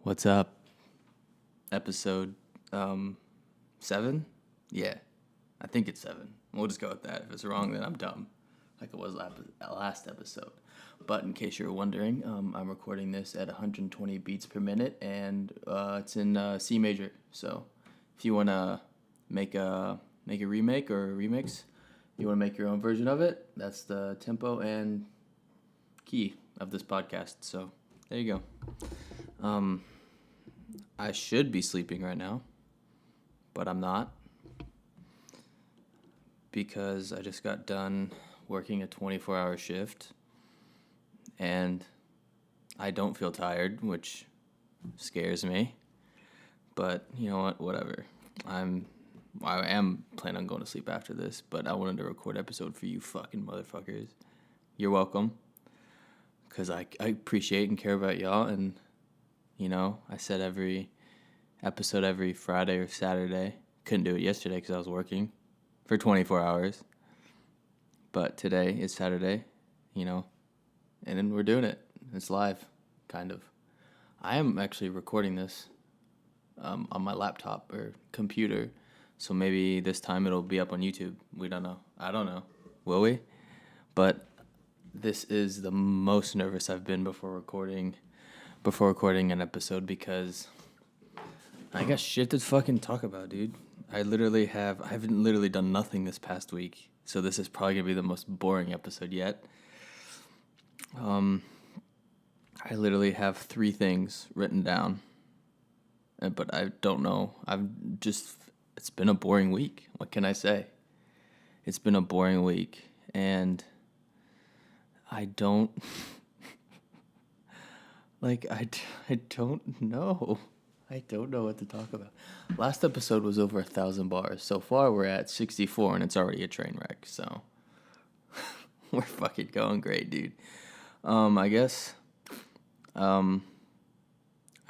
What's up? Episode 7? Yeah, I think it's 7. We'll just go with that. If it's wrong, then I'm dumb, like it was last episode. But in case you're wondering, I'm recording this at 120 beats per minute, and it's in C major. So if you want to make a remake or a remix, you want to make your own version of it, that's the tempo and key of this podcast. So there you go. I should be sleeping right now, but I'm not because I just got done working a 24-hour shift and I don't feel tired, which scares me. But you know what? Whatever. I am planning on going to sleep after this, but I wanted to record an episode for you fucking motherfuckers. You're welcome, because I appreciate and care about y'all, and you know, I said every episode every Friday or Saturday. Couldn't do it yesterday because I was working for 24 hours. But today is Saturday, you know, and then we're doing it. It's live, kind of. I am actually recording this on my laptop or computer, so maybe this time it'll be up on YouTube. We don't know. I don't know. Will we? But this is the most nervous I've been before recording an episode because I got shit to fucking talk about, dude. I haven't literally done nothing this past week, so this is probably gonna be the most boring episode yet. I literally have 3 things written down, but I don't know. It's been a boring week. What can I say? It's been a boring week, and I don't... I don't know. I don't know what to talk about. Last episode was over 1,000 bars. So far, we're at 64, and it's already a train wreck. So we're fucking going great, dude. I guess I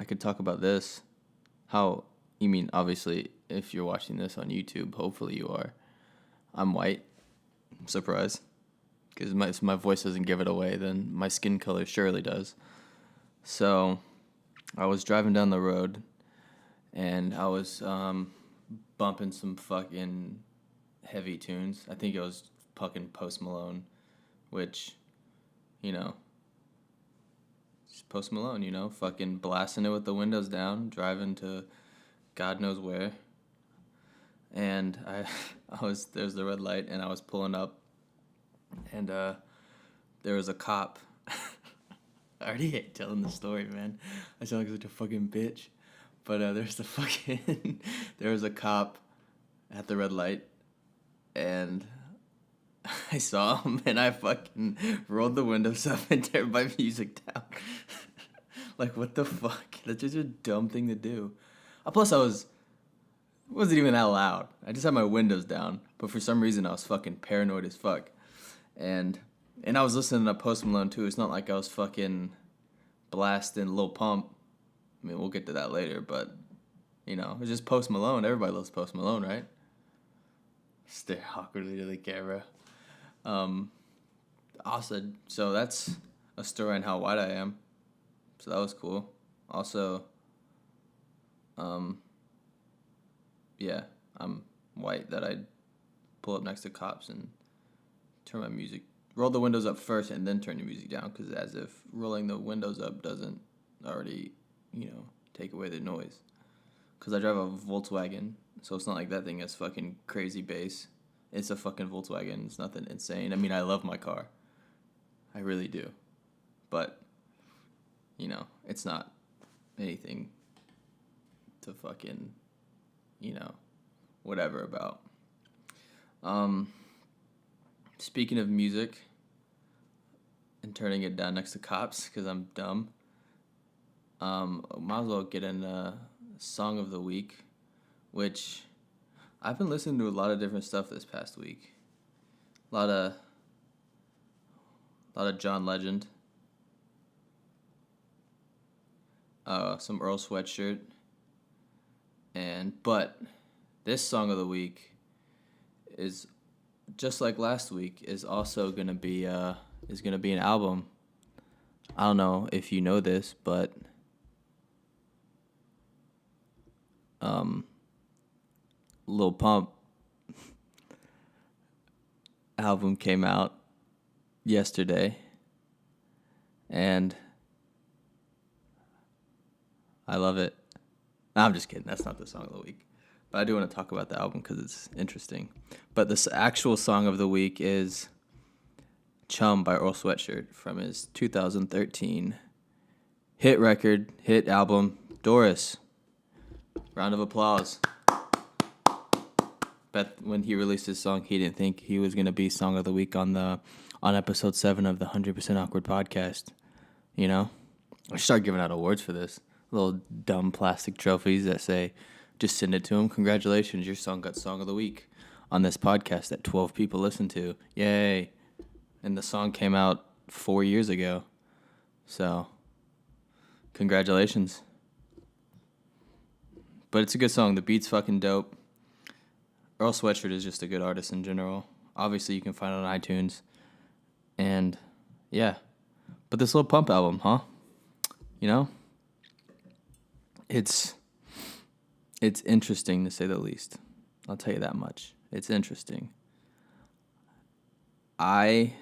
could talk about this. Obviously, if you're watching this on YouTube, hopefully you are. I'm white. Surprise. Because if my voice doesn't give it away, then my skin color surely does. So, I was driving down the road, and I was bumping some fucking heavy tunes. I think it was fucking Post Malone, which, you know, just Post Malone, you know, fucking blasting it with the windows down, driving to God knows where. And there's the red light, and I was pulling up, and there was a cop. I already hate telling the story, man. I sound like such a fucking bitch. But there was a cop at the red light, and I saw him, and I fucking rolled the windows up and turned my music down. Like, what the fuck? That's just a dumb thing to do. Plus, it wasn't even that loud. I just had my windows down, but for some reason, I was fucking paranoid as fuck. And I was listening to Post Malone, too. It's not like I was fucking blasting Lil Pump. I mean, we'll get to that later, but, you know, it's just Post Malone. Everybody loves Post Malone, right? Stare awkwardly to the camera. Also, so that's a story on how white I am. So that was cool. Also, yeah, I'm white that I pull up next to cops and roll the windows up first and then turn your music down, because as if rolling the windows up doesn't already, you know, take away the noise. Because I drive a Volkswagen, so it's not like that thing has fucking crazy bass. It's a fucking Volkswagen. It's nothing insane. I mean, I love my car. I really do. But, you know, it's not anything to fucking, you know, whatever about. Speaking of music and turning it down next to cops because I'm dumb, might as well get in Song of the Week, which I've been listening to a lot of different stuff this past week. A lot of John Legend, some Earl Sweatshirt, but this Song of the Week is, just like last week, is also gonna be an album. I don't know if you know this, but Lil Pump album came out yesterday, and I love it. No, I'm just kidding. That's not the song of the week. But I do want to talk about the album because it's interesting. But this actual song of the week is Chum by Earl Sweatshirt from his 2013 hit album, Doris. Round of applause. Bet when he released his song, he didn't think he was going to be Song of the Week on episode 7 of the 100% Awkward podcast. You know? I should start giving out awards for this. Little dumb plastic trophies that say, just send it to him. Congratulations, your song got Song of the Week on this podcast that 12 people listened to. Yay. And the song came out 4 years ago. So, congratulations. But it's a good song. The beat's fucking dope. Earl Sweatshirt is just a good artist in general. Obviously, you can find it on iTunes. And, yeah. But this Lil Pump album, huh? You know? It's interesting, to say the least. I'll tell you that much. It's interesting. I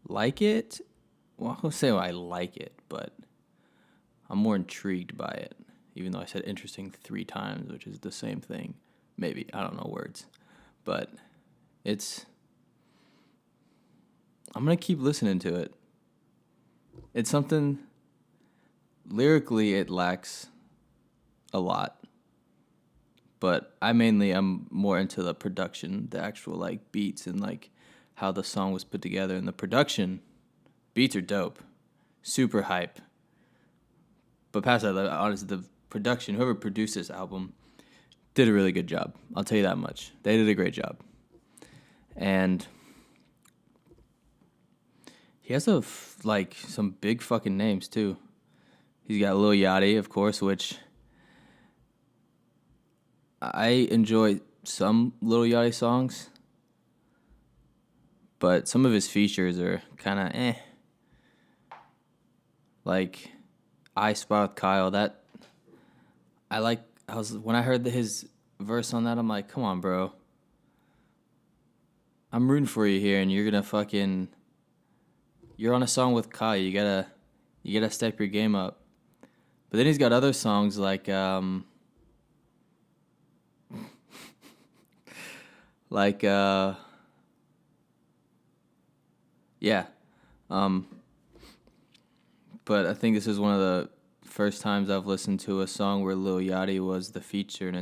like it. Well, I won't say I like it, but I'm more intrigued by it. Even though I said interesting 3 times, which is the same thing. Maybe. I don't know words. But I'm going to keep listening to it. It's something, lyrically it lacks a lot. But I'm more into the production, the actual like beats and like how the song was put together. And the production, beats are dope. Super hype. But past that, honestly, the production, whoever produced this album did a really good job. I'll tell you that much. They did a great job. And he has some big fucking names too. He's got Lil Yachty, of course, which I enjoy some Lil Yachty songs, but some of his features are kind of eh. Like I Spy with Kyle, that when I heard his verse on that, I'm like, come on, bro. I'm rooting for you here, and you're on a song with Kyle. You gotta step your game up. But then he's got other songs like yeah. But I think this is one of the first times I've listened to a song where Lil Yachty was the feature, and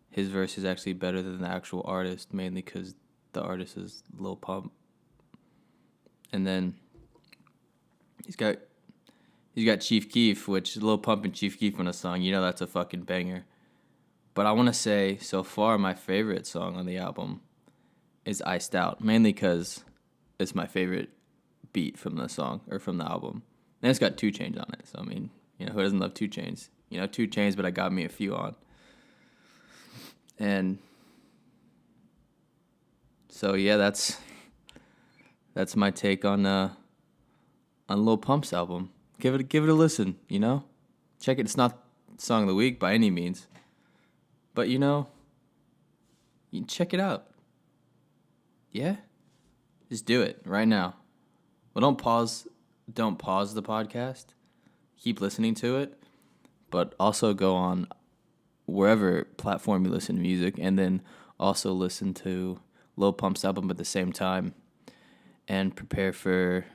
his verse is actually better than the actual artist, mainly because the artist is Lil Pump. And then he's got Chief Keef, which Lil Pump and Chief Keef on a song, that's a fucking banger. But I want to say, so far, my favorite song on the album is Iced Out, mainly because it's my favorite beat from the song, or from the album. And it's got 2 Chainz on it, so I mean, who doesn't love 2 Chainz? 2 Chainz, but I got me a few on. And so yeah, that's my take on Lil Pump's album. Give it a listen, Check it. It's not Song of the Week by any means, but you can check it out. Yeah? Just do it right now. Well, don't pause the podcast. Keep listening to it, but also go on wherever platform you listen to music, and then also listen to Lil Pump's album at the same time, and prepare for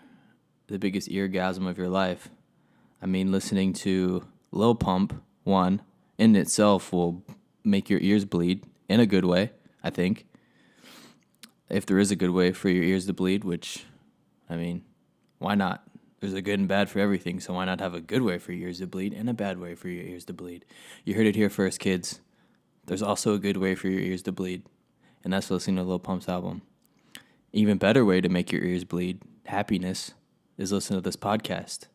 the biggest eargasm of your life. I mean, listening to Lil Pump, one, in itself will make your ears bleed in a good way, I think. If there is a good way for your ears to bleed, which, I mean, why not? There's a good and bad for everything, so why not have a good way for your ears to bleed and a bad way for your ears to bleed? You heard it here first, kids. There's also a good way for your ears to bleed, and that's listening to Lil Pump's album. Even better way to make your ears bleed, happiness, is listen to this podcast,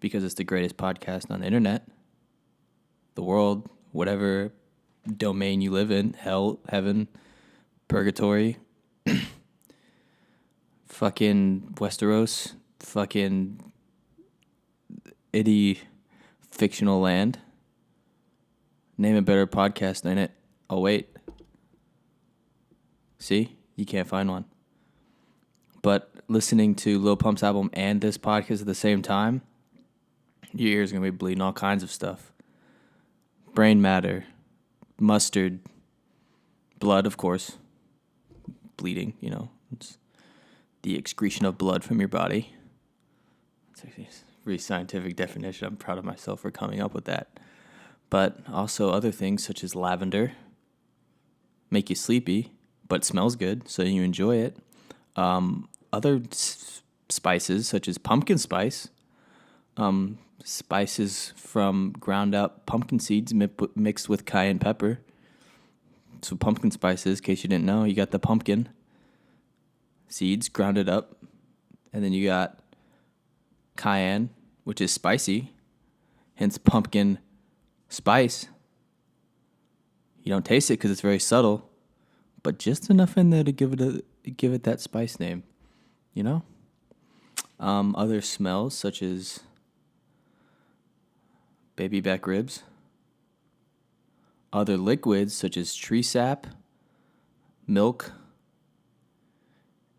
because it's the greatest podcast on the internet, the world, whatever domain you live in, hell, heaven, purgatory, fucking Westeros, fucking fictional land. Name a better podcast than it. Oh, wait. See? You can't find one. But listening to Lil Pump's album and this podcast at the same time, your ears are going to be bleeding all kinds of stuff. Brain matter, mustard, blood, of course. Bleeding, it's the excretion of blood from your body. It's a very scientific definition. I'm proud of myself for coming up with that. But also other things such as lavender make you sleepy, but smells good, so you enjoy it. Other spices such as pumpkin spice, spices from ground up pumpkin seeds mixed with cayenne pepper. So pumpkin spices, in case you didn't know, you got the pumpkin seeds grounded up, and then you got cayenne, which is spicy, hence pumpkin spice. You don't taste it because it's very subtle, but just enough in there to give it that spice name, Other smells such as baby back ribs. Other liquids such as tree sap, milk,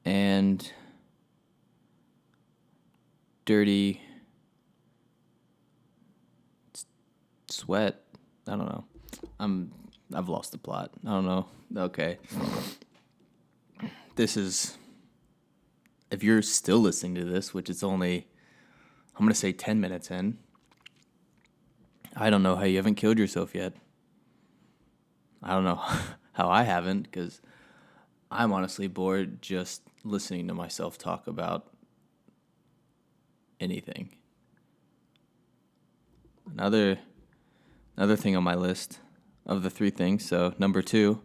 and dirty sweat. I don't know. I've lost the plot. I don't know. Okay. If you're still listening to this, which it's only, I'm going to say 10 minutes in, I don't know how you haven't killed yourself yet. I don't know how I haven't, because I'm honestly bored just listening to myself talk about anything. Another thing on my list of the 3 things. So number 2,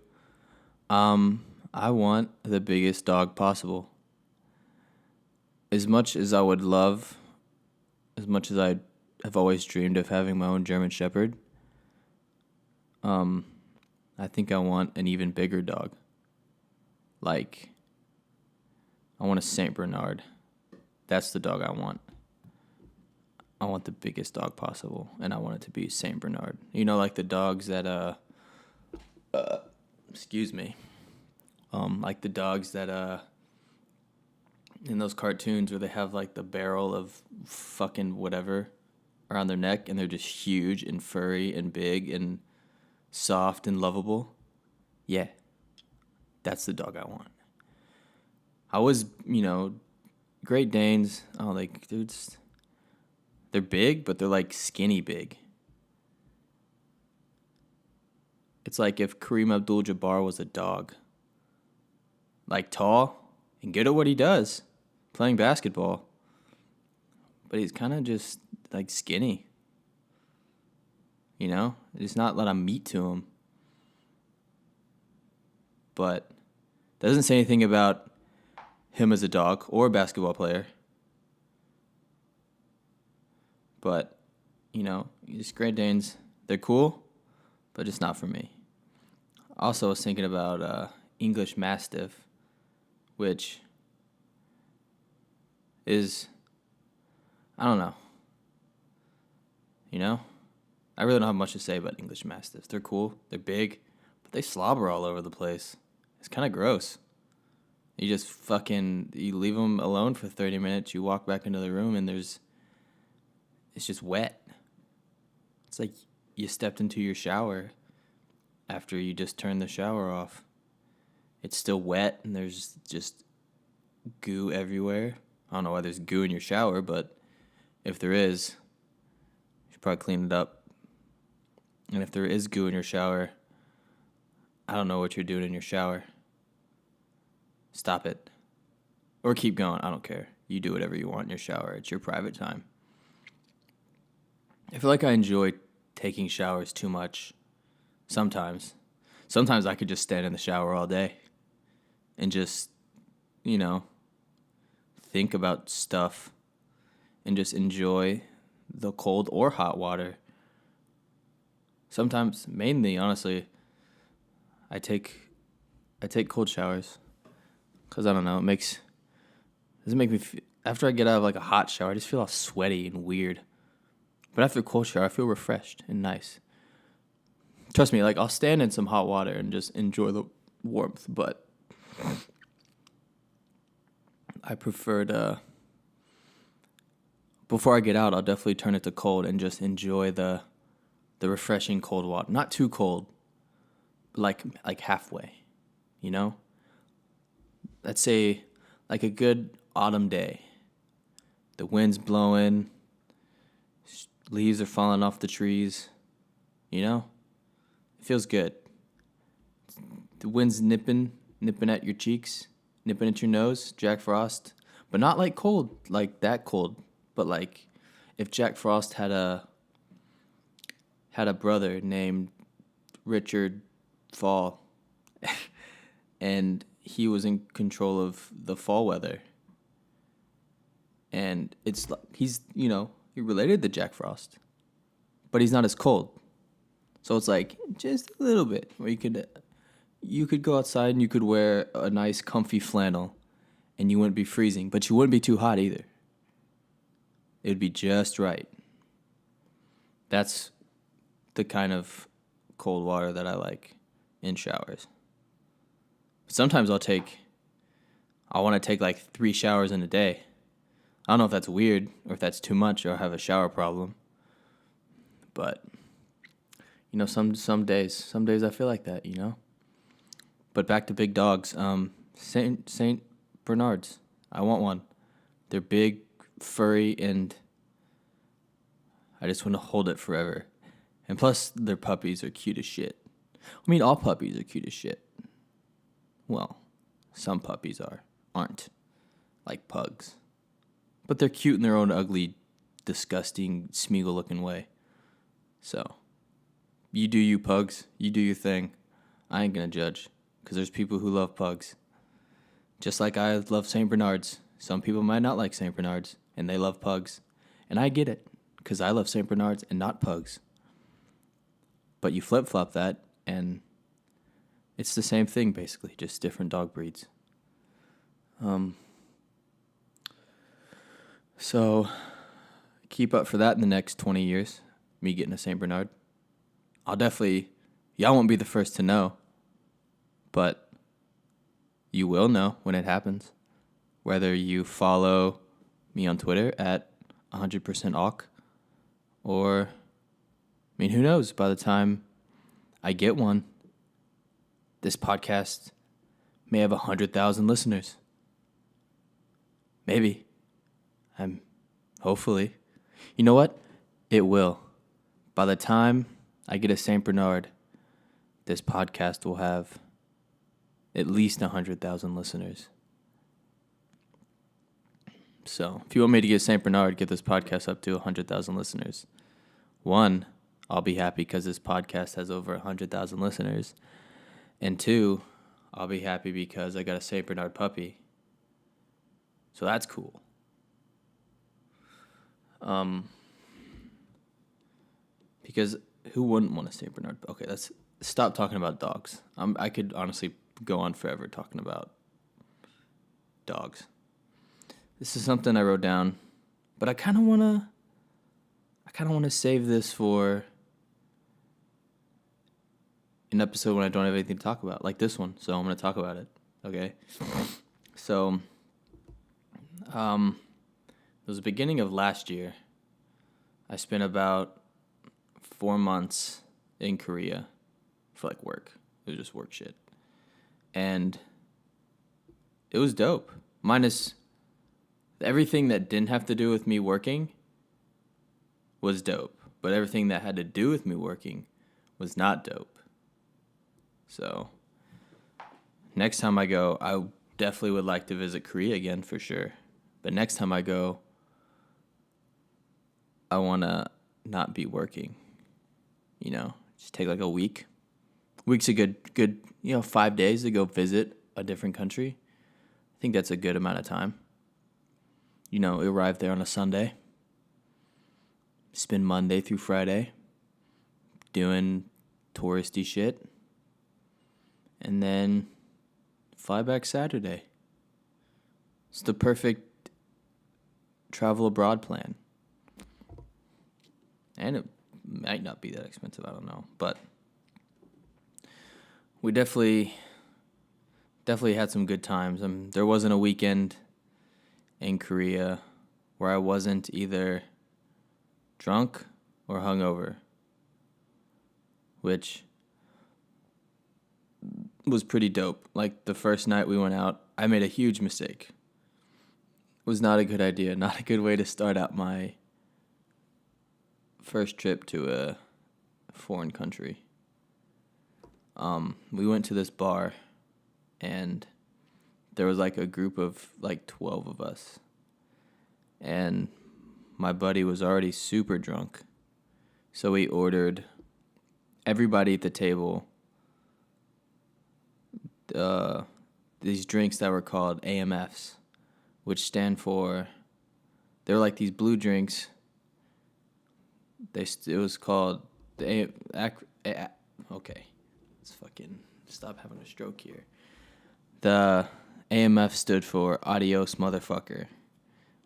I want the biggest dog possible. As much as I would love, as much as I have always dreamed of having my own German Shepherd, I think I want an even bigger dog. Like, I want a Saint Bernard. That's the dog I want. I want the biggest dog possible, and I want it to be Saint Bernard. Like the dogs that, excuse me. Like the dogs that, in those cartoons where they have like the barrel of fucking whatever around their neck, and they're just huge and furry and big and soft and lovable. Yeah, that's the dog I want. I was, Great Danes, they're big, but they're like skinny big. It's like if Kareem Abdul-Jabbar was a dog. Like tall and good at what he does, playing basketball. But he's kind of just like skinny. There's not a lot of meat to him. But doesn't say anything about him as a dog or a basketball player. But, these Great Danes, they're cool, but just not for me. Also, I was thinking about English Mastiff, which is, I don't know. I really don't have much to say about English Mastiffs. They're cool, they're big, but they slobber all over the place. It's kind of gross. You just you leave them alone for 30 minutes, you walk back into the room, and it's just wet. It's like you stepped into your shower after you just turned the shower off. It's still wet, and there's just goo everywhere. I don't know why there's goo in your shower, but if there is, you should probably clean it up. And if there is goo in your shower, I don't know what you're doing in your shower. Stop it. Or keep going. I don't care. You do whatever you want in your shower. It's your private time. I feel like I enjoy taking showers too much sometimes. Sometimes I could just stand in the shower all day and just, think about stuff and just enjoy the cold or hot water. Sometimes, mainly, honestly, I take cold showers because I don't know, doesn't make me after I get out of like a hot shower, I just feel all sweaty and weird. But after a cold shower, I feel refreshed and nice. Trust me, like, I'll stand in some hot water and just enjoy the warmth, but I prefer to, before I get out, I'll definitely turn it to cold and just enjoy the refreshing cold water. Not too cold, but like halfway, you know? Let's say like a good autumn day. The wind's blowing, leaves are falling off the trees, you know? It feels good. The wind's nipping at your cheeks, nipping at your nose, Jack Frost. But not like cold, like that cold. But like if Jack Frost had a brother named Richard Fall and he was in control of the fall weather. And it's like he's, he related to Jack Frost. But he's not as cold. So it's like just a little bit where you could go outside and you could wear a nice comfy flannel and you wouldn't be freezing, but you wouldn't be too hot either. It would be just right. That's the kind of cold water that I like in showers. Sometimes I want to take like 3 showers in a day. I don't know if that's weird or if that's too much or I have a shower problem. But some days I feel like that, But back to big dogs. Saint Bernards. I want one. They're big, furry, and I just want to hold it forever. And plus, their puppies are cute as shit. I mean, all puppies are cute as shit. Well, some puppies aren't. Like pugs. But they're cute in their own ugly, disgusting, Smeagol-looking way. So, you do you, pugs. You do your thing. I ain't gonna judge. Because there's people who love pugs. Just like I love St. Bernards. Some people might not like St. Bernards, and they love pugs. And I get it, because I love St. Bernards and not pugs. But you flip-flop that, and it's the same thing, basically, just different dog breeds. So, keep up for that in the next 20 years, me getting a St. Bernard. Y'all won't be the first to know, but you will know when it happens. Whether you follow me on Twitter at 100%awk, or, who knows, by the time I get one, this podcast may have 100,000 listeners. Maybe. Hopefully. You know what? It will. By the time I get a St. Bernard, this podcast will have at least 100,000 listeners. So, if you want me to get St. Bernard, get this podcast up to 100,000 listeners. 1, I'll be happy because this podcast has over 100,000 listeners. And 2, I'll be happy because I got a St. Bernard puppy. So that's cool. Because who wouldn't want a St. Bernard? Okay, let's stop talking about dogs. I could honestly go on forever talking about dogs. This is something I wrote down, but I kind of want to save this for an episode when I don't have anything to talk about, like this one. So I'm going to talk about it. Okay. So, it was the beginning of last year. I spent about 4 months in Korea for work. It was just work shit. And it was dope. Minus everything that didn't have to do with me working was dope. But everything that had to do with me working was not dope. So, next time I go, I definitely would like to visit Korea again for sure. But next time I go, I want to not be working. Just take a week. Week's a good 5 days to go visit a different country. I think that's a good amount of time. Arrive there on a Sunday. Spend Monday through Friday doing touristy shit. And then fly back Saturday. It's the perfect travel abroad plan. And it might not be that expensive, I don't know. But we definitely had some good times. There wasn't a weekend in Korea where I wasn't either drunk or hungover, which was pretty dope. Like the first night we went out, I made a huge mistake. It was not a good idea, not a good way to start out my first trip to a foreign country. We went to this bar, and there was like a group of like 12 of us, and my buddy was already super drunk, so we ordered everybody at the table these drinks that were called AMFs, which stand for, they're like these blue drinks. It was called okay, let's fucking stop having a stroke here. The AMF stood for Adios Motherfucker,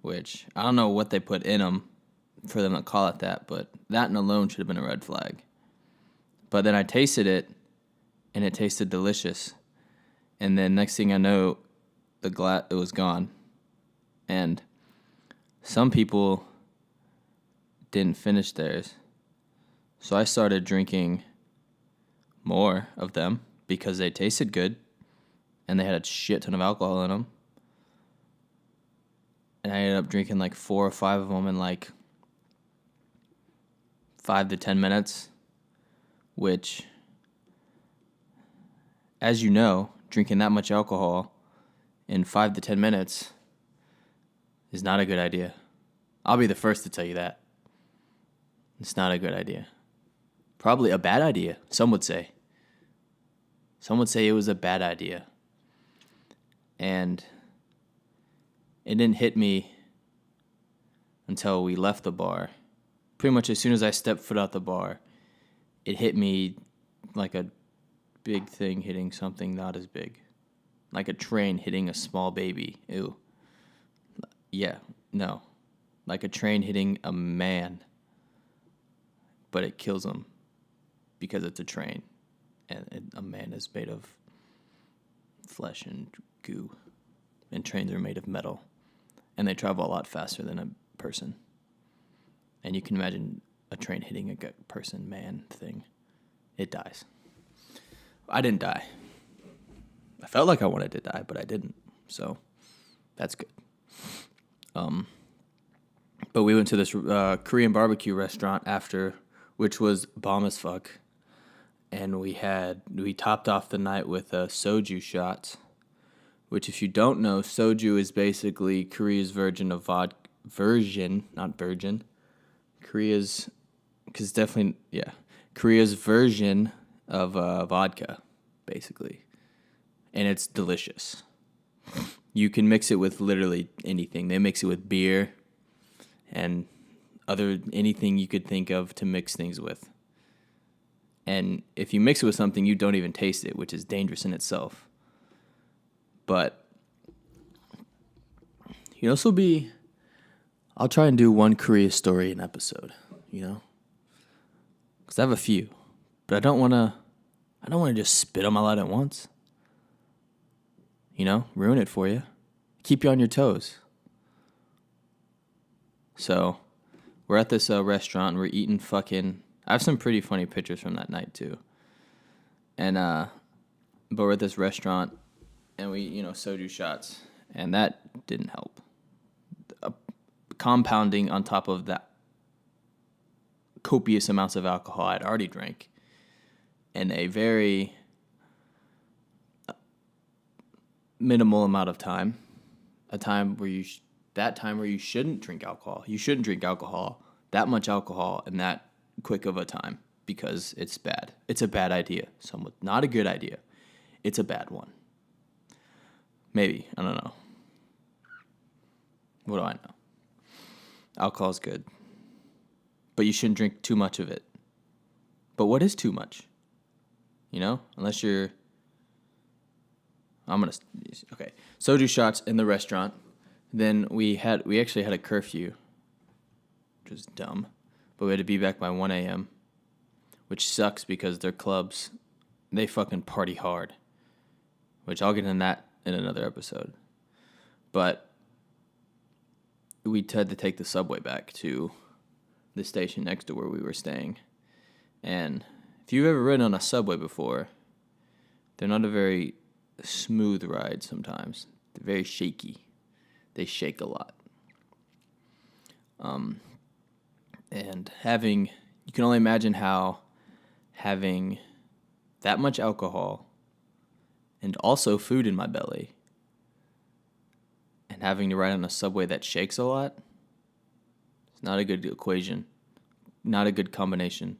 which I don't know what they put in them for them to call it that, but that alone should have been a red flag. But then I tasted it, and it tasted delicious. And then next thing I know, it was gone. And some people didn't finish theirs. So I started drinking more of them because they tasted good and they had a shit ton of alcohol in them. And I ended up drinking like 4 or 5 of them in like 5 to 10 minutes, which, as you know, drinking that much alcohol in 5 to 10 minutes is not a good idea. I'll be the first to tell you that. It's not a good idea. Probably a bad idea, some would say. Some would say it was a bad idea. And it didn't hit me until we left the bar. Pretty much as soon as I stepped foot out the bar, it hit me like a big thing hitting something not as big. Like a train hitting a small baby. Ew. Yeah, no. Like a train hitting a man. But it kills him because it's a train. And a man is made of flesh and goo. And trains are made of metal. And they travel a lot faster than a person. And you can imagine a train hitting a person, man thing. It dies. I didn't die. I felt like I wanted to die, but I didn't. So that's good. But we went to this Korean barbecue restaurant after, which was bomb as fuck. And we topped off the night with soju shots, which, if you don't know, soju is basically Korea's version of vodka. Korea's version of vodka, basically. And it's delicious. You can mix it with literally anything. They mix it with beer and anything you could think of to mix things with. And if you mix it with something, you don't even taste it, which is dangerous in itself. But, this will be, I'll try and do one Korea story an episode, Because I have a few. But I don't want to just spit them all out at once. Ruin it for you. Keep you on your toes. So, we're at this restaurant, and we're eating I have some pretty funny pictures from that night, too. And, but we're at this restaurant, and we, soju shots, and that didn't help. Compounding on top of that copious amounts of alcohol I'd already drank in a very minimal amount of time, a time where you shouldn't drink alcohol. You shouldn't drink alcohol, that much alcohol, in that quick of a time, because it's bad. It's a bad idea. Not a good idea. It's a bad one. Maybe. I don't know. What do I know? Alcohol's good. But you shouldn't drink too much of it. But what is too much? Unless you're... Okay. Soju shots in the restaurant. Then we actually had a curfew, which was dumb. but we had to be back by 1 a.m., which sucks because their clubs, they fucking party hard, which I'll get into that in another episode. But we had to take the subway back to the station next to where we were staying. And if you've ever ridden on a subway before, they're not a very smooth ride sometimes. They're very shaky. They shake a lot. And you can only imagine how having that much alcohol and also food in my belly and having to ride on a subway that shakes a lot, it's not a good equation, not a good combination.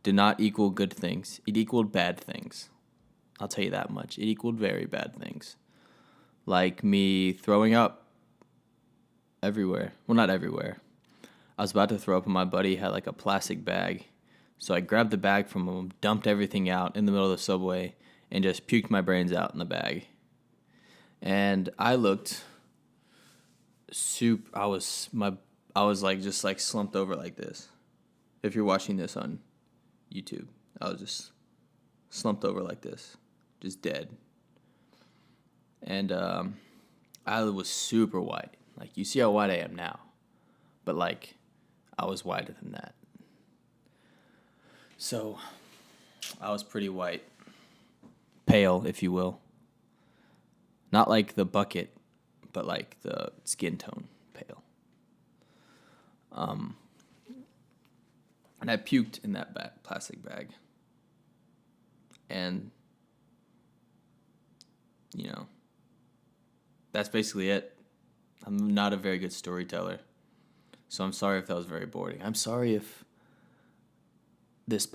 Did not equal good things. It equaled bad things. I'll tell you that much. It equaled very bad things. Like me throwing up everywhere. Well, not everywhere. I was about to throw up and my buddy had like a plastic bag. So I grabbed the bag from him, dumped everything out in the middle of the subway, and just puked my brains out in the bag. And I looked I was like just like slumped over like this. If you're watching this on YouTube, I was just slumped over like this, just dead. And I was super white. Like, you see how white I am now, but like I was whiter than that. So I was pretty white, pale, if you will. Not like the bucket, but like the skin tone, pale. And I puked in that plastic bag. And, that's basically it. I'm not a very good storyteller. So I'm sorry if that was very boring. I'm sorry if this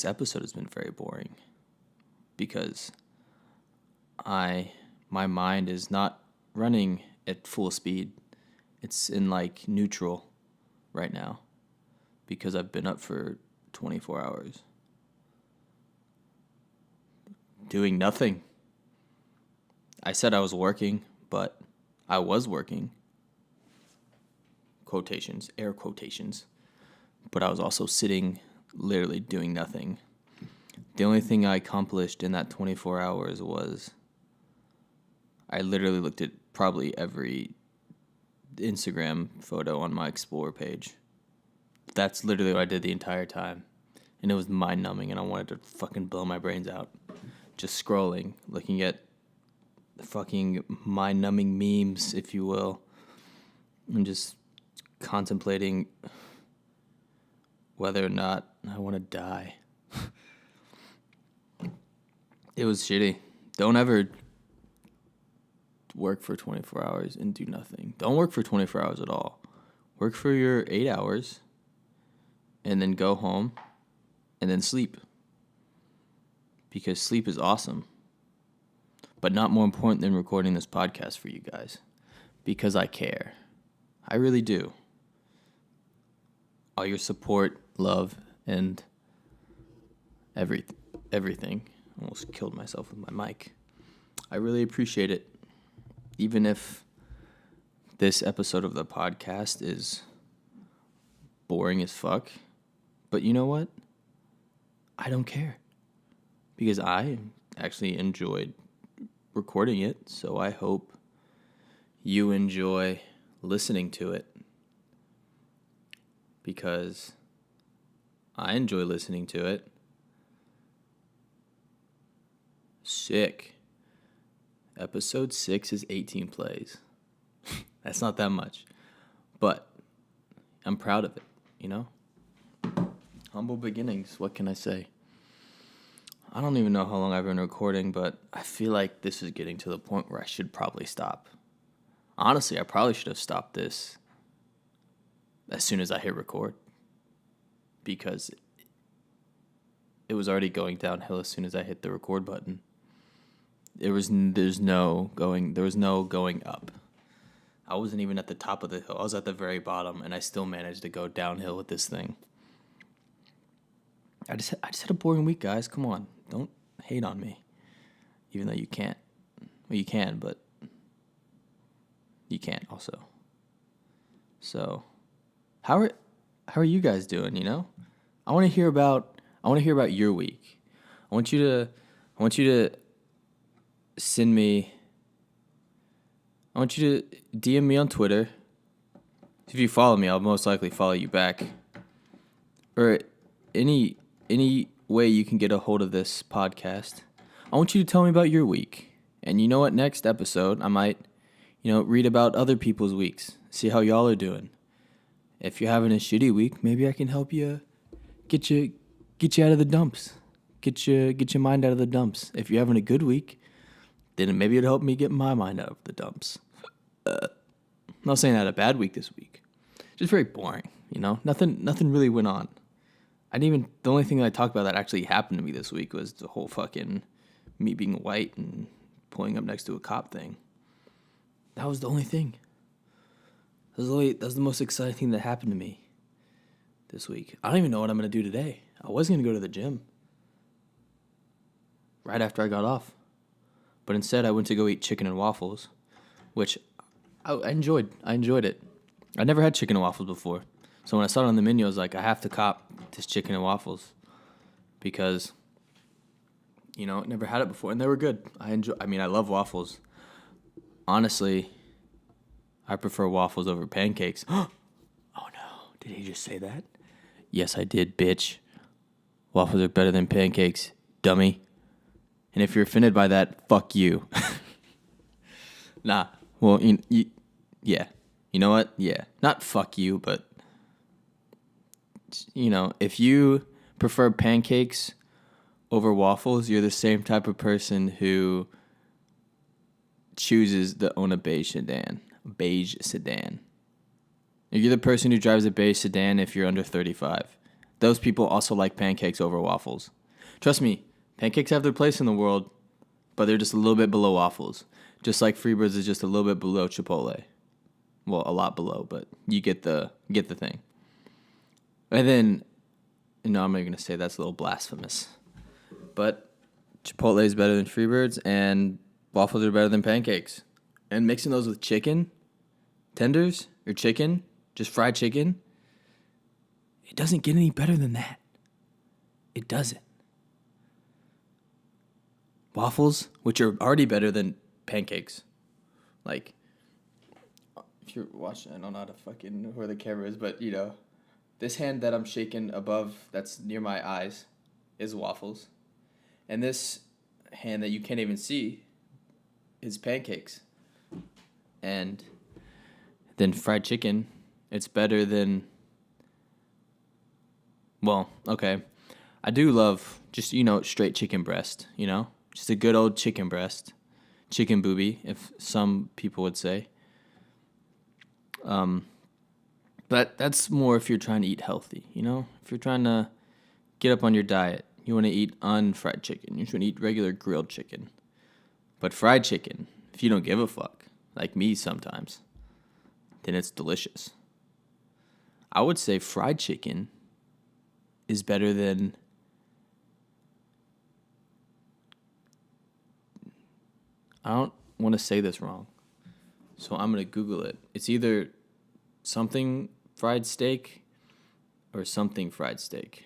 episode has been very boring. Because my mind is not running at full speed. It's in like neutral right now. Because I've been up for 24 hours. Doing nothing. I said I was working, but I was working. Quotations, air quotations. But I was also sitting, literally doing nothing. The only thing I accomplished in that 24 hours was I literally looked at probably every Instagram photo on my Explore page. That's literally what I did the entire time. And it was mind-numbing, and I wanted to fucking blow my brains out. Just scrolling, looking at fucking mind-numbing memes, if you will. And just contemplating whether or not I want to die. It was shitty. Don't ever work for 24 hours and do nothing. Don't work for 24 hours at all. Work for your 8 hours and then go home and then sleep. Because sleep is awesome. But not more important than recording this podcast for you guys. Because I care. I really do. All your support, love, and everything. Almost killed myself with my mic. I really appreciate it. Even if this episode of the podcast is boring as fuck. But you know what? I don't care. Because I actually enjoyed recording it. So I hope you enjoy listening to it. Because I enjoy listening to it. Sick. Episode 6 is 18 plays. That's not that much. But I'm proud of it, you know? Humble beginnings, what can I say? I don't even know how long I've been recording, but I feel like this is getting to the point where I should probably stop. Honestly, I probably should have stopped this as soon as I hit record. Because it was already going downhill as soon as I hit the record button. There was no going up. I wasn't even at the top of the hill. I was at the very bottom, and I still managed to go downhill with this thing. I just had a boring week, guys. Come on, don't hate on me. Even though you can't. Well, you can, but you can't also. So, how are you guys doing, you know? I want to hear about your week. I want you to I want you to send me I want you to DM me on Twitter. If you follow me, I'll most likely follow you back. Or any way you can get a hold of this podcast. I want you to tell me about your week. And you know what? Next episode, I might, read about other people's weeks. See how y'all are doing. If you're having a shitty week, maybe I can help you get you out of the dumps. Get your mind out of the dumps. If you're having a good week, then maybe it'll help me get my mind out of the dumps. I'm not saying I had a bad week this week. Just very boring, Nothing really went on. The only thing that I talked about that actually happened to me this week was the whole fucking me being white and pulling up next to a cop thing. That was the only thing. That was the most exciting thing that happened to me this week. I don't even know what I'm going to do today. I was going to go to the gym right after I got off. But instead, I went to go eat chicken and waffles, which I enjoyed. I enjoyed it. I never had chicken and waffles before. So when I saw it on the menu, I was like, I have to cop this chicken and waffles because, never had it before. And they were good. I love waffles. Honestly, I prefer waffles over pancakes. Oh, no. Did he just say that? Yes, I did, bitch. Waffles are better than pancakes, dummy. And if you're offended by that, fuck you. Nah. Well, yeah. You know what? Yeah. Not fuck you, but, if you prefer pancakes over waffles, you're the same type of person who chooses to own a beige sedan. You're the person who drives a beige sedan if you're under 35. Those people also like pancakes over waffles. Trust me, pancakes have their place in the world, but they're just a little bit below waffles. Just like Freebirds is just a little bit below Chipotle. Well, a lot below, but you get the thing. And then, I'm not going to say that's a little blasphemous. But Chipotle is better than Freebirds, and waffles are better than pancakes. And mixing those with chicken, tenders, or chicken, just fried chicken, it doesn't get any better than that. It doesn't. Waffles, which are already better than pancakes. Like, if you're watching, I don't know how to fucking know where the camera is, but, this hand that I'm shaking above, that's near my eyes, is waffles. And this hand that you can't even see is pancakes. And then fried chicken, it's better than, well, okay. I do love just, straight chicken breast, Just a good old chicken breast. Chicken booby, if some people would say. But that's more if you're trying to eat healthy, If you're trying to get up on your diet, you want to eat unfried chicken. You should eat regular grilled chicken. But fried chicken, if you don't give a fuck, like me sometimes, then it's delicious. I would say fried chicken is better than I don't want to say this wrong, so I'm going to Google it. It's either something fried steak or something fried steak.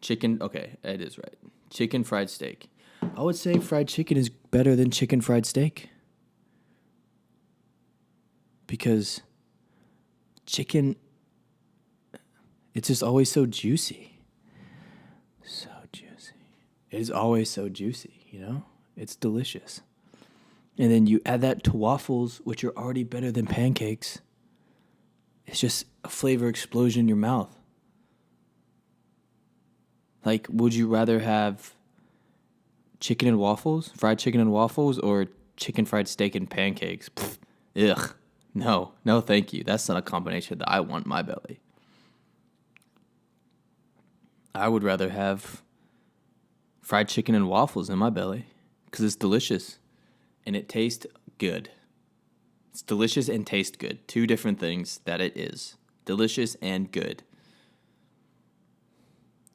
Chicken, okay, it is right. Chicken fried steak. I would say fried chicken is better than chicken fried steak. Because chicken, it's just always so juicy. So juicy. It is always so juicy, It's delicious. And then you add that to waffles, which are already better than pancakes. It's just a flavor explosion in your mouth. Like, would you rather have chicken and waffles, fried chicken and waffles, or chicken fried steak and pancakes? Pfft, ugh. No, thank you. That's not a combination that I want in my belly. I would rather have fried chicken and waffles in my belly because it's delicious and it tastes good. It's delicious and tastes good. Two different things that it is. Delicious and good.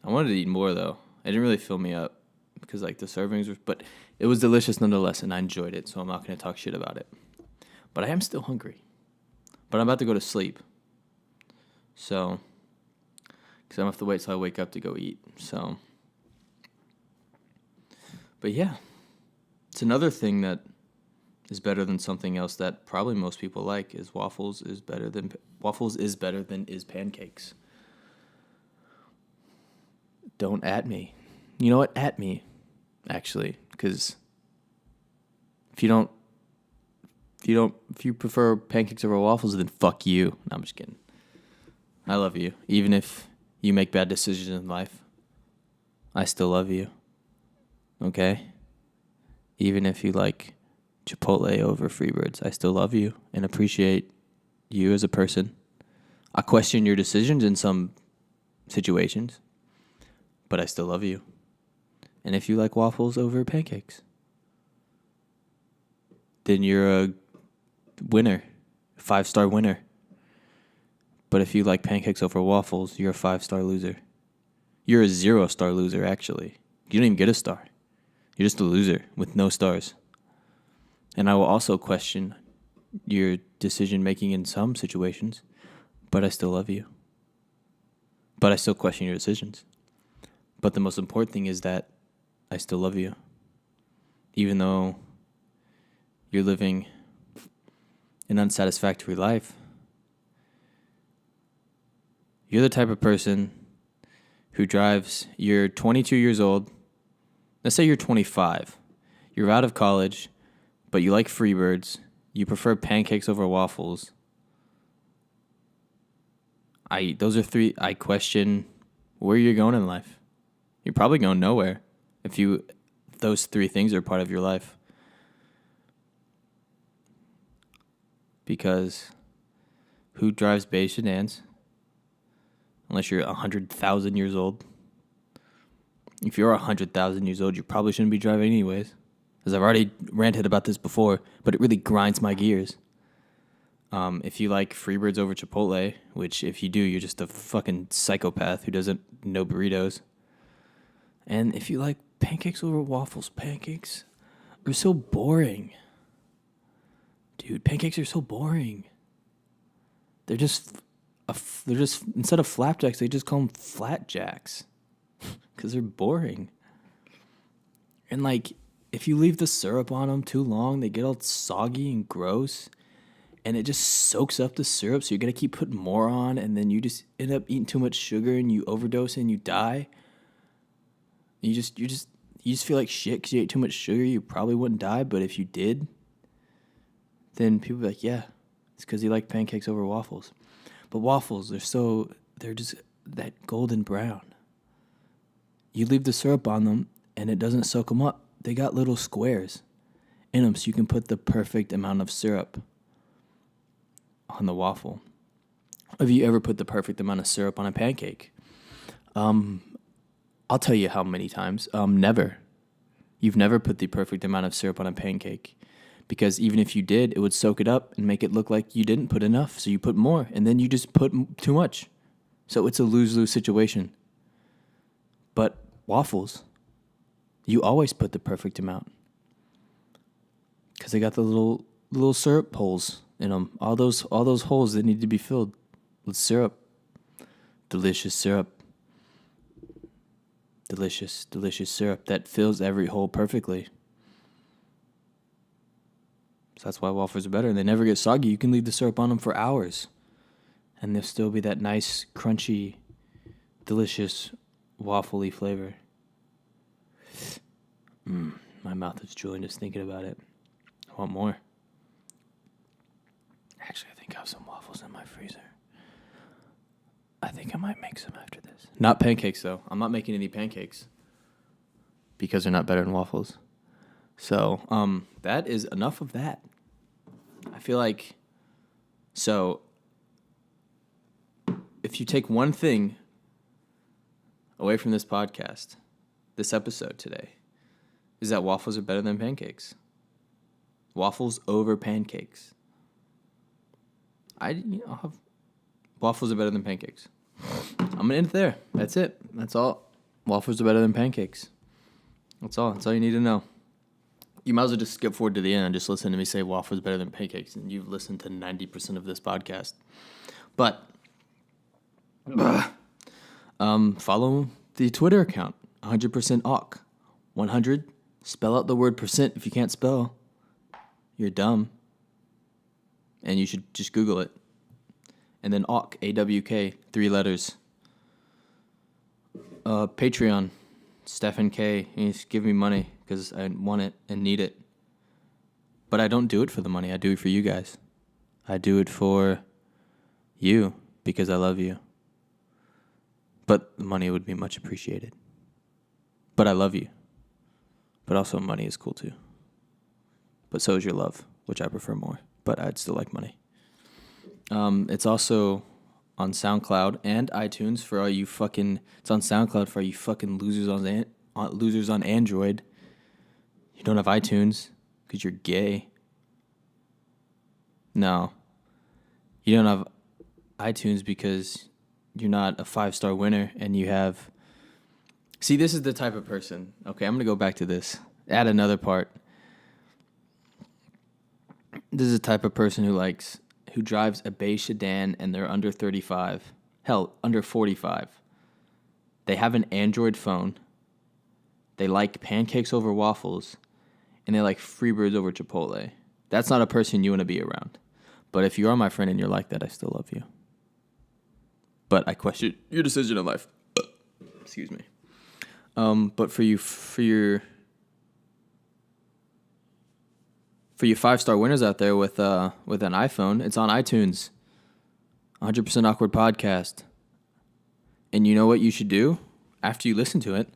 I wanted to eat more, though. It didn't really fill me up because, the servings were... But it was delicious nonetheless, and I enjoyed it, so I'm not going to talk shit about it. But I am still hungry. But I'm about to go to sleep. So, because I'm going to have to wait till I wake up to go eat. So, but yeah, it's another thing that is better than something else that probably most people like is waffles is better than pancakes. Don't at me. You know what? At me, actually, because if you prefer pancakes over waffles, then fuck you. No, I'm just kidding. I love you. Even if you make bad decisions in life, I still love you. Okay? Even if you like Chipotle over Freebirds, I still love you and appreciate you as a person. I question your decisions in some situations, but I still love you. And if you like waffles over pancakes, then you're a winner, 5-star winner. But if you like pancakes over waffles, you're a 5-star loser. You're a 0-star loser, actually. You don't even get a star. You're just a loser with no stars. And I will also question your decision-making in some situations, but I still love you. But I still question your decisions. But the most important thing is that I still love you. Even though you're living an unsatisfactory life, you're the type of person who drives, you're 22 years old, let's say you're 25, you're out of college, but you like Freebirds, you prefer pancakes over waffles. Those are three, I question where you're going in life. You're probably going nowhere if those three things are part of your life. Because who drives beige sedans? Unless you're 100,000 years old. If you're 100,000 years old, you probably shouldn't be driving anyways. As I've already ranted about this before, but it really grinds my gears. If you like Freebirds over Chipotle, which if you do, you're just a fucking psychopath who doesn't know burritos. And if you like pancakes over waffles, pancakes are so boring. Dude, pancakes are so boring. They're just instead of flapjacks, they just call them flatjacks because they're boring. And like, if you leave the syrup on them too long, they get all soggy and gross, and it just soaks up the syrup. So you're gonna keep putting more on, and then you just end up eating too much sugar, and you overdose and you die. And you just feel like shit because you ate too much sugar. You probably wouldn't die, but if you did, then people be like, yeah, it's because you like pancakes over waffles. But waffles, they're just that golden brown. You leave the syrup on them, and it doesn't soak them up. They got little squares in them, so you can put the perfect amount of syrup on the waffle. Have you ever put the perfect amount of syrup on a pancake? I'll tell you how many times. Never. You've never put the perfect amount of syrup on a pancake. Because even if you did, it would soak it up and make it look like you didn't put enough. So you put more, and then you just put too much. So it's a lose-lose situation. But waffles, you always put the perfect amount. Because they got the little syrup holes in them. All those holes that need to be filled with syrup. Delicious syrup. Delicious, delicious syrup that fills every hole perfectly. So that's why waffles are better. And they never get soggy. You can leave the syrup on them for hours, and they'll still be that nice, crunchy, delicious, waffly flavor. My mouth is drooling just thinking about it. I want more. Actually, I think I have some waffles in my freezer. I think I might make some after this. Not pancakes, though. I'm not making any pancakes because they're not better than waffles. So, that is enough of that. I feel like, so, if you take one thing away from this podcast, this episode today, is that waffles are better than pancakes. Waffles over pancakes. Waffles are better than pancakes. I'm going to end it there. That's it. That's all. Waffles are better than pancakes. That's all. That's all you need to know. You might as well just skip forward to the end and just listen to me say waffles better than pancakes, and you've listened to 90% of this podcast. But follow the Twitter account, 100% awk. 100, spell out the word percent if you can't spell. You're dumb. And you should just Google it. And then awk, A-W-K, 3 letters. Patreon, Stephen K. He's give me money because I want it and need it. But I don't do it for the money. I do it for you guys. I do it for you because I love you. But the money would be much appreciated. But I love you. But also money is cool too. But so is your love, which I prefer more. But I'd still like money. It's also on SoundCloud and iTunes for all you fucking... It's on SoundCloud for all you fucking losers on Android. You don't have iTunes because you're gay. No. You don't have iTunes because you're not a 5-star winner and you have... See, this is the type of person... Okay, I'm going to go back to this. Add another part. This is the type of person who drives a beige sedan and they're under 35. Hell, under 45. They have an Android phone. They like pancakes over waffles. And they like Freebirds over Chipotle. That's not a person you want to be around. But if you are my friend and you're like that, I still love you. But I question your decision in life. Excuse me. But for your 5-star winners out there with an iPhone, it's on iTunes. 100% Awkward Podcast. And you know what you should do after you listen to it?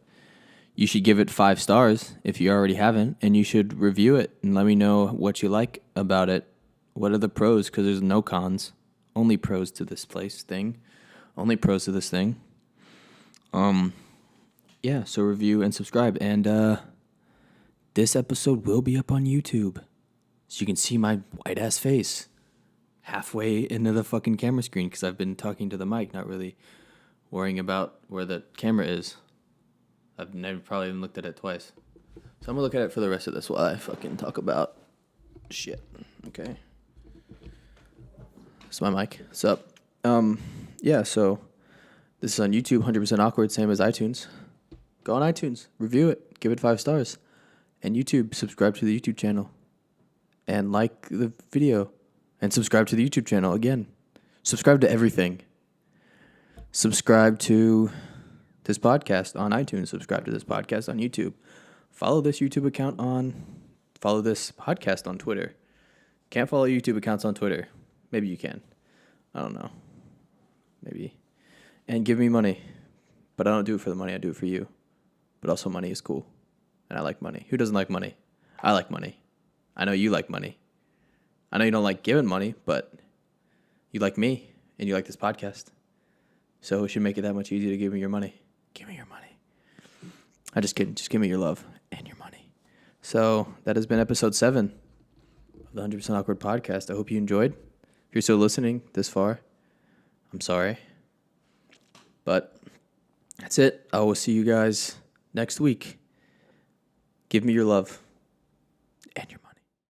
You should give it 5 stars if you already haven't, and you should review it and let me know what you like about it. What are the pros? Because there's no cons. Only pros to this thing. Only pros to this thing. Yeah, so review and subscribe. And this episode will be up on YouTube. So you can see my white-ass face halfway into the fucking camera screen because I've been talking to the mic, not really worrying about where the camera is. I've never probably even looked at it twice. So I'm going to look at it for the rest of this while I fucking talk about shit. Okay. It's my mic. What's up? Yeah, so this is on YouTube, 100% Awkward, same as iTunes. Go on iTunes, review it, give it 5 stars. And YouTube, subscribe to the YouTube channel. And like the video. And subscribe to the YouTube channel again. Subscribe to everything. Subscribe to this podcast on iTunes. Subscribe to this podcast on YouTube. Follow this podcast on Twitter. Can't follow YouTube accounts on Twitter. Maybe you can. I don't know. Maybe. And give me money. But I don't do it for the money. I do it for you. But also money is cool. And I like money. Who doesn't like money? I like money. I know you like money. I know you don't like giving money, but you like me and you like this podcast. So it should make it that much easier to give me your money. Give me your money. I'm just kidding. Just give me your love and your money. So that has been episode 7 of the 100% Awkward Podcast. I hope you enjoyed. If you're still listening this far, I'm sorry. But that's it. I will see you guys next week. Give me your love.